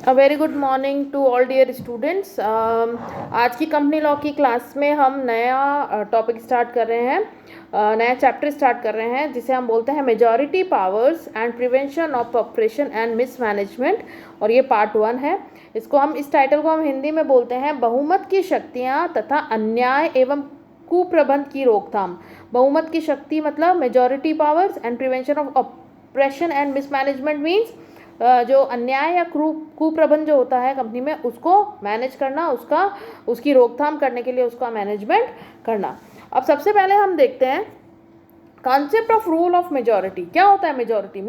A very good morning to all dear students. आज की company law की class में हम नया टॉपिक स्टार्ट कर रहे हैं, नया चैप्टर स्टार्ट कर रहे हैं जिसे हम बोलते हैं majority powers and prevention of operation and mismanagement, और ये पार्ट 1 है। इस टाइटल को हम हिंदी में बोलते हैं बहुमत की शक्तियाँ तथा अन्याय एवं कुप्रबंध की रोकथाम। बहुमत की शक्ति मतलब majority powers and prevention of operation and mismanagement means जो अन्याय या कुप्रबंध जो होता है कंपनी में उसको मैनेज करना, उसकी रोकथाम करने के लिए उसका मैनेजमेंट करना। अब सबसे पहले हम देखते हैं concept of rule of majority. क्या होता है मेजॉरिटी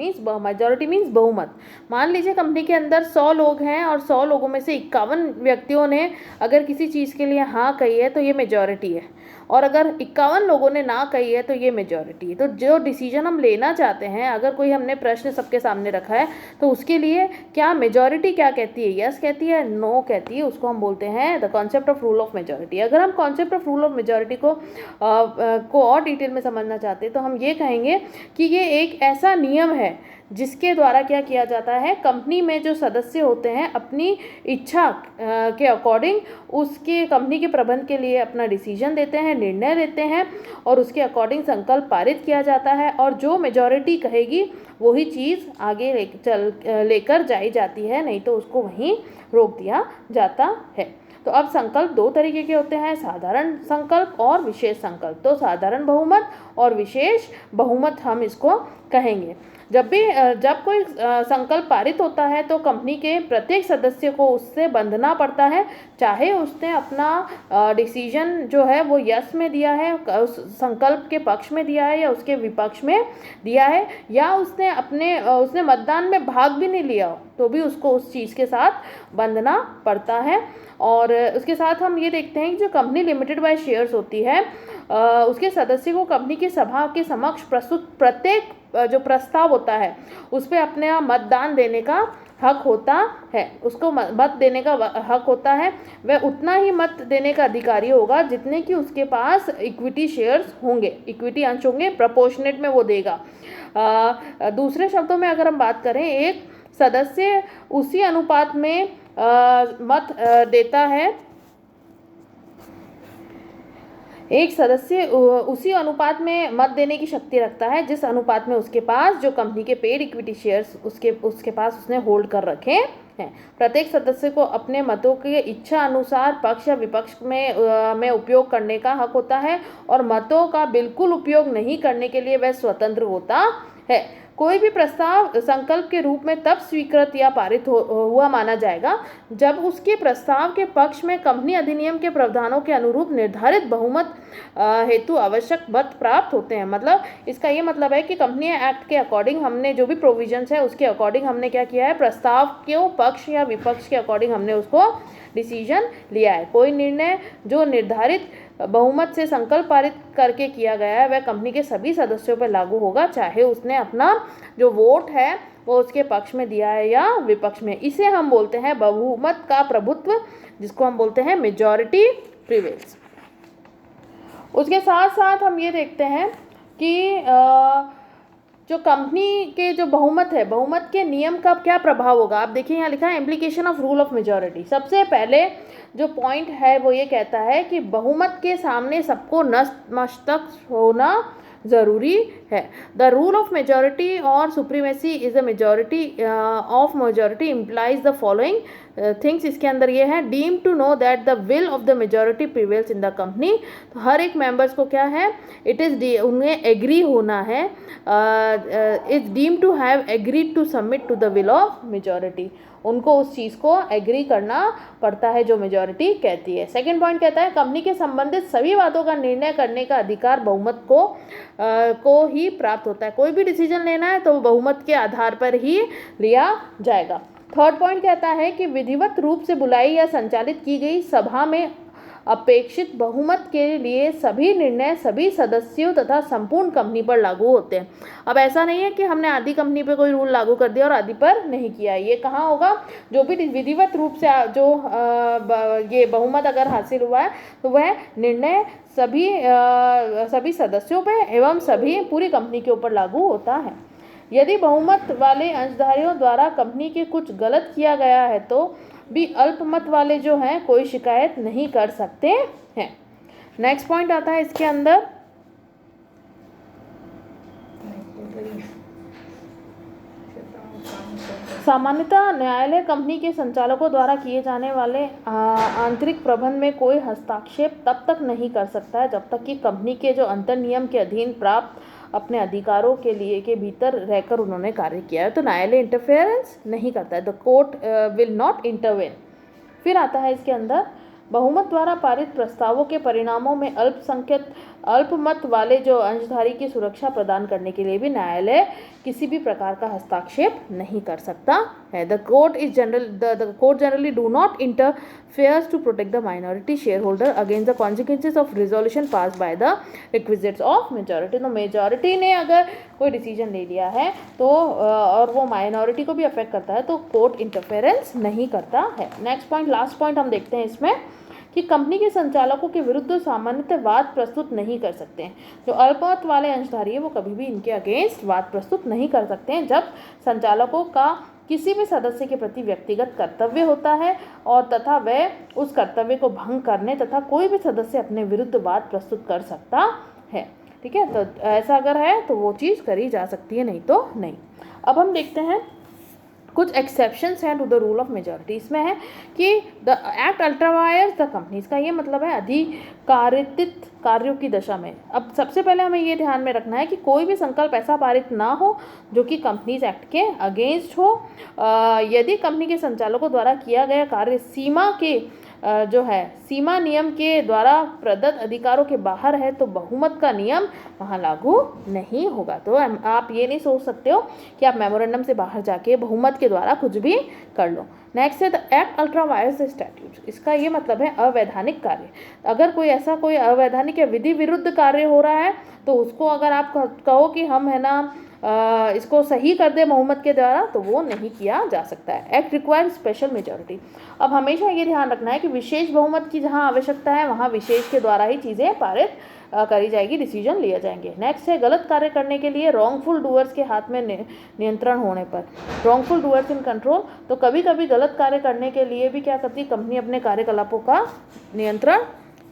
मीन्स बहुमत। मान लीजिए कंपनी के अंदर 100 लोग हैं और 100 लोगों में से 51 व्यक्तियों ने अगर किसी चीज़ के लिए हाँ कही है तो ये मेजॉरिटी है, और अगर 51 लोगों ने ना कही है तो ये मेजॉरिटी है। तो जो डिसीजन हम लेना चाहते हैं, अगर कोई हमने प्रश्न सबके सामने रखा है तो उसके लिए क्या मेजॉरिटी क्या कहती है, यस कहती है, नो कहती है, उसको हम बोलते हैं the concept of rule of majority. अगर हम concept of rule of majority को और डिटेल में समझना चाहते हैं तो हम ये कहेंगे कि ये एक ऐसा नियम है जिसके द्वारा क्या किया जाता है, कंपनी में जो सदस्य होते हैं अपनी इच्छा के अकॉर्डिंग उसके कंपनी के प्रबंध के लिए अपना डिसीजन देते हैं, निर्णय लेते हैं, और उसके अकॉर्डिंग संकल्प पारित किया जाता है, और जो मेजॉरिटी कहेगी वही चीज़ आगे लेकर जाई जाती है, नहीं तो उसको वहीं रोक दिया जाता है। तो अब संकल्प 2 तरीके के होते हैं, साधारण संकल्प और विशेष संकल्प। तो साधारण बहुमत और विशेष बहुमत हम इसको कहेंगे। जब कोई संकल्प पारित होता है तो कंपनी के प्रत्येक सदस्य को उससे बंधना पड़ता है, चाहे उसने अपना डिसीजन जो है वो यस में दिया है, उस संकल्प के पक्ष में दिया है या उसके विपक्ष में दिया है, या उसने मतदान में भाग भी नहीं लिया हो तो भी उसको उस चीज़ के साथ बंधना पड़ता है। और उसके साथ हम ये देखते हैं कि जो कंपनी लिमिटेड बाय शेयर्स होती है उसके सदस्य को कंपनी की सभा के समक्ष प्रस्तुत प्रत्येक जो प्रस्ताव होता है उस पर अपने मतदान देने का हक होता है, उसको मत देने का हक होता है। वह उतना ही मत देने का अधिकारी होगा जितने कि उसके पास इक्विटी शेयर्स होंगे, इक्विटी अंश होंगे, प्रपोर्शनेट में वो देगा। दूसरे शब्दों में अगर हम बात करें, एक सदस्य उसी अनुपात में मत देता है, एक सदस्य उसी अनुपात में मत देने की शक्ति रखता है जिस अनुपात में उसके पास जो कंपनी के पेड इक्विटी शेयर्स उसके पास उसने होल्ड कर रखे हैं। प्रत्येक सदस्य को अपने मतों के इच्छा अनुसार पक्ष या विपक्ष में उपयोग करने का हक होता है, और मतों का बिल्कुल उपयोग नहीं करने के लिए वह स्वतंत्र होता है। कोई भी प्रस्ताव संकल्प के रूप में तब स्वीकृत या पारित हुआ माना जाएगा जब उसके प्रस्ताव के पक्ष में कंपनी अधिनियम के प्रावधानों के अनुरूप निर्धारित बहुमत हेतु आवश्यक मत प्राप्त होते हैं। मतलब इसका ये मतलब है कि कंपनी एक्ट के अकॉर्डिंग हमने जो भी प्रोविजंस है उसके अकॉर्डिंग हमने क्या किया है, प्रस्ताव के पक्ष या विपक्ष के अकॉर्डिंग हमने उसको डिसीजन लिया है। कोई निर्णय जो निर्धारित बहुमत से संकल्प पारित करके किया गया है वह कंपनी के सभी सदस्यों पर लागू होगा, चाहे उसने अपना जो वोट है वो उसके पक्ष में दिया है या विपक्ष में। इसे हम बोलते हैं बहुमत का प्रभुत्व, जिसको हम बोलते हैं मेजॉरिटी प्रिवेल्स। उसके साथ साथ हम ये देखते हैं कि जो कंपनी के जो बहुमत है, बहुमत के नियम का क्या प्रभाव होगा। आप देखिए यहाँ लिखा है implication of rule of majority. सबसे पहले जो पॉइंट है वो ये कहता है कि बहुमत के सामने सबको नतमस्तक होना ज़रूरी है। द रूल ऑफ मेजॉरिटी और supremacy is a majority of majority implies the following things. इसके अंदर ये है, deem to know that the will of the majority prevails in the company. तो हर एक मेंबर्स को क्या है, इट इज़ उन्हें एग्री होना है, is deem to have agreed to submit to the will of majority. उनको उस चीज़ को एग्री करना पड़ता है जो मेजॉरिटी कहती है। सेकंड पॉइंट कहता है कंपनी के संबंधित सभी बातों का निर्णय करने का अधिकार बहुमत को ही प्राप्त होता है। कोई भी डिसीजन लेना है तो वो बहुमत के आधार पर ही लिया जाएगा। थर्ड पॉइंट कहता है कि विधिवत रूप से बुलाई या संचालित की गई सभा में अपेक्षित बहुमत के लिए सभी निर्णय सभी सदस्यों तथा संपूर्ण कंपनी पर लागू होते हैं। अब ऐसा नहीं है कि हमने आधी कंपनी पे कोई रूल लागू कर दिया और आधी पर नहीं किया। ये कहाँ होगा, जो भी विधिवत रूप से जो ये बहुमत अगर हासिल हुआ है तो वह निर्णय सभी सदस्यों पे एवं सभी पूरी कंपनी के ऊपर लागू होता है। यदि बहुमत वाले अंशधारियों द्वारा कंपनी के कुछ गलत किया गया है तो भी अल्पमत वाले जो हैं कोई शिकायत नहीं कर सकते हैं। नेक्स्ट पॉइंट आता है इसके अंदर, सामान्यतः न्यायालय कंपनी के संचालकों द्वारा किए जाने वाले आंतरिक प्रबंध में कोई हस्तक्षेप तब तक नहीं कर सकता है जब तक कि कंपनी के जो अंतर नियम के अधीन प्राप्त अपने अधिकारों के लिए के भीतर रहकर उन्होंने कार्य किया है। तो न्यायालय इंटरफेरेंस नहीं करता है, the court will not intervene. फिर आता है इसके अंदर, बहुमत द्वारा पारित प्रस्तावों के परिणामों में अल्पमत वाले जो अंशधारी की सुरक्षा प्रदान करने के लिए भी न्यायालय किसी भी प्रकार का हस्तक्षेप नहीं कर सकता है। The court generally do not interferes to protect the minority shareholder against the consequences of resolution pass by the requisites of majority. तो मेजॉरिटी ने अगर कोई डिसीजन ले लिया है तो और वो माइनॉरिटी को भी अफेक्ट करता है तो कोर्ट इंटरफेरेंस नहीं करता है। नेक्स्ट पॉइंट, लास्ट पॉइंट हम देखते हैं इसमें कि कंपनी के संचालकों के विरुद्ध सामान्यतः वाद प्रस्तुत नहीं कर सकते हैं। जो अल्पमत वाले अंशधारी है वो कभी भी इनके अगेंस्ट वाद प्रस्तुत नहीं कर सकते हैं जब संचालकों का किसी भी सदस्य के प्रति व्यक्तिगत कर्तव्य होता है और तथा वह उस कर्तव्य को भंग करने तथा कोई भी सदस्य अपने विरुद्ध वाद प्रस्तुत कर सकता है। ठीक है, तो ऐसा अगर है तो वो चीज़ करी जा सकती है, नहीं तो नहीं। अब हम देखते हैं कुछ एक्सेप्शंस हैं to the rule of majority. इसमें है कि the act ultra vires the companies का ये मतलब है अधिकारित कार्यों की दशा में। अब सबसे पहले हमें ये ध्यान में रखना है कि कोई भी संकल्प ऐसा पारित ना हो जो कि कंपनीज एक्ट के अगेंस्ट हो। यदि कंपनी के संचालकों द्वारा किया गया कार्य सीमा के जो है सीमा नियम के द्वारा प्रदत्त अधिकारों के बाहर है तो बहुमत का नियम वहाँ लागू नहीं होगा। तो आप ये नहीं सोच सकते हो कि आप मेमोरेंडम से बाहर जाके बहुमत के द्वारा कुछ भी कर लो। नेक्स्ट है द एक्ट अल्ट्रावायर्स स्टैट्यूट। इसका ये मतलब है अवैधानिक कार्य। अगर कोई ऐसा कोई अवैधानिक या विधि विरुद्ध कार्य हो रहा है तो उसको अगर आप कहो कि हम है ना इसको सही कर दे बहुमत के द्वारा तो वो नहीं किया जा सकता है। Act requires special majority. अब हमेशा ये ध्यान रखना है कि विशेष बहुमत की जहाँ आवश्यकता है वहाँ विशेष के द्वारा ही चीज़ें पारित करी जाएगी, डिसीजन लिए जाएंगे। नेक्स्ट है गलत कार्य करने के लिए रॉन्गफुल डूअर्स के हाथ में नियंत्रण होने पर, रॉन्गफुल डूअर्स इन कंट्रोल। तो कभी कभी गलत कार्य करने के लिए भी क्या करती है कंपनी अपने कार्यकलापों का नियंत्रण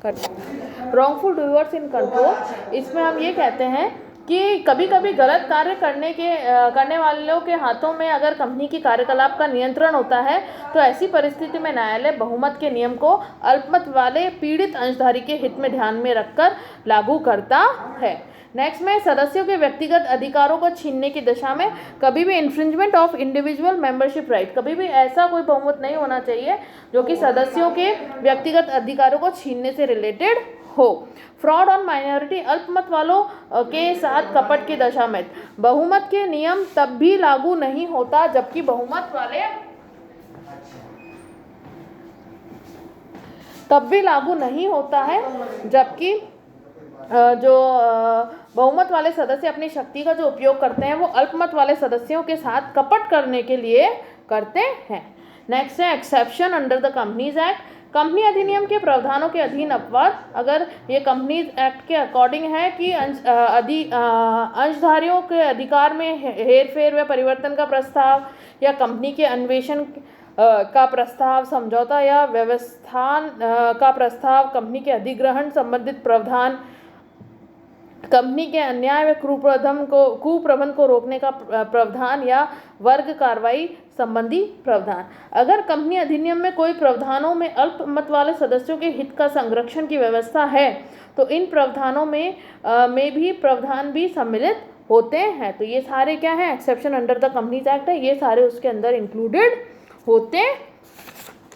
करती। रॉन्गफुल डूअर्स इन कंट्रोल, इसमें हम ये कहते हैं कि कभी कभी गलत कार्य करने वालों के हाथों में अगर कंपनी की कार्यकलाप का नियंत्रण होता है तो ऐसी परिस्थिति में न्यायालय बहुमत के नियम को अल्पमत वाले पीड़ित अंशधारी के हित में ध्यान में रखकर लागू करता है। नेक्स्ट में सदस्यों के व्यक्तिगत अधिकारों को छीनने की दशा में कभी भी infringement of individual membership right, कभी भी ऐसा कोई बहुमत नहीं होना चाहिए जो कि सदस्यों के व्यक्तिगत अधिकारों को छीनने से रिलेटेड हो। फ्रॉड ऑन माइनॉरिटी, अल्पमत वालों के साथ कपट की दशा में बहुमत के नियम तब भी लागू नहीं होता जबकि बहुमत वाले तब भी लागू नहीं होता है जबकि जो बहुमत वाले सदस्य अपनी शक्ति का जो उपयोग करते हैं वो अल्पमत वाले सदस्यों के साथ कपट करने के लिए करते हैं। नेक्स्ट है exception under the companies act. Company अधिनियम के प्रावधानों के अधीन अपवाद, अगर ये कंपनीज एक्ट के अकॉर्डिंग है कि अंशधारियों के अधिकार में हेरफेर व परिवर्तन का प्रस्ताव या कंपनी के अन्वेषण का प्रस्ताव, समझौता या व्यवस्थान का प्रस्ताव, कंपनी के अधिग्रहण संबंधित प्रावधान, कंपनी के अन्याय व कुप्रबंध को रोकने का प्रावधान या वर्ग कार्रवाई संबंधी प्रावधान। अगर कंपनी अधिनियम में कोई प्रावधानों में अल्पमत वाले सदस्यों के हित का संरक्षण की व्यवस्था है तो इन प्रावधानों में भी प्रावधान भी सम्मिलित होते हैं। तो ये सारे क्या है, exception under the companies act है, ये सारे उसके अंदर इंक्लूडेड होते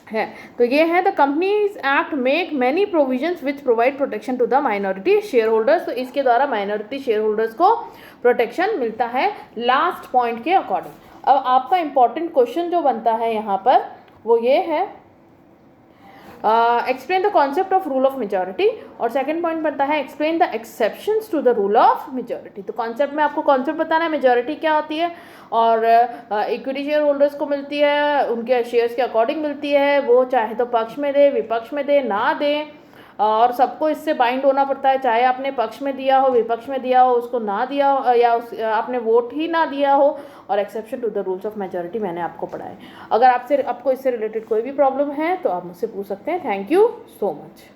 है। तो ये है the companies act make many provisions which provide protection to the minority shareholder. तो इसके द्वारा माइनॉरिटी शेयर होल्डर्स को प्रोटेक्शन मिलता है लास्ट पॉइंट के अकॉर्डिंग। अब आपका इंपॉर्टेंट क्वेश्चन जो बनता है यहाँ पर वो ये है explain the concept of rule of majority, और सेकंड पॉइंट बनता है explain the exceptions to the rule of majority. तो कॉन्सेप्ट में आपको कॉन्सेप्ट बताना है मेजॉरिटी क्या होती है और इक्विटी शेयर होल्डर्स को मिलती है, उनके शेयर्स के अकॉर्डिंग मिलती है, वो चाहे तो पक्ष में दे विपक्ष में दे ना दे, और सबको इससे बाइंड होना पड़ता है, चाहे आपने पक्ष में दिया हो, विपक्ष में दिया हो, उसको ना दिया हो, या आपने वोट ही ना दिया हो। और exception to the rules of majority मैंने आपको पढ़ाए। अगर आपको इससे रिलेटेड कोई भी प्रॉब्लम है तो आप मुझसे पूछ सकते हैं। Thank you so much.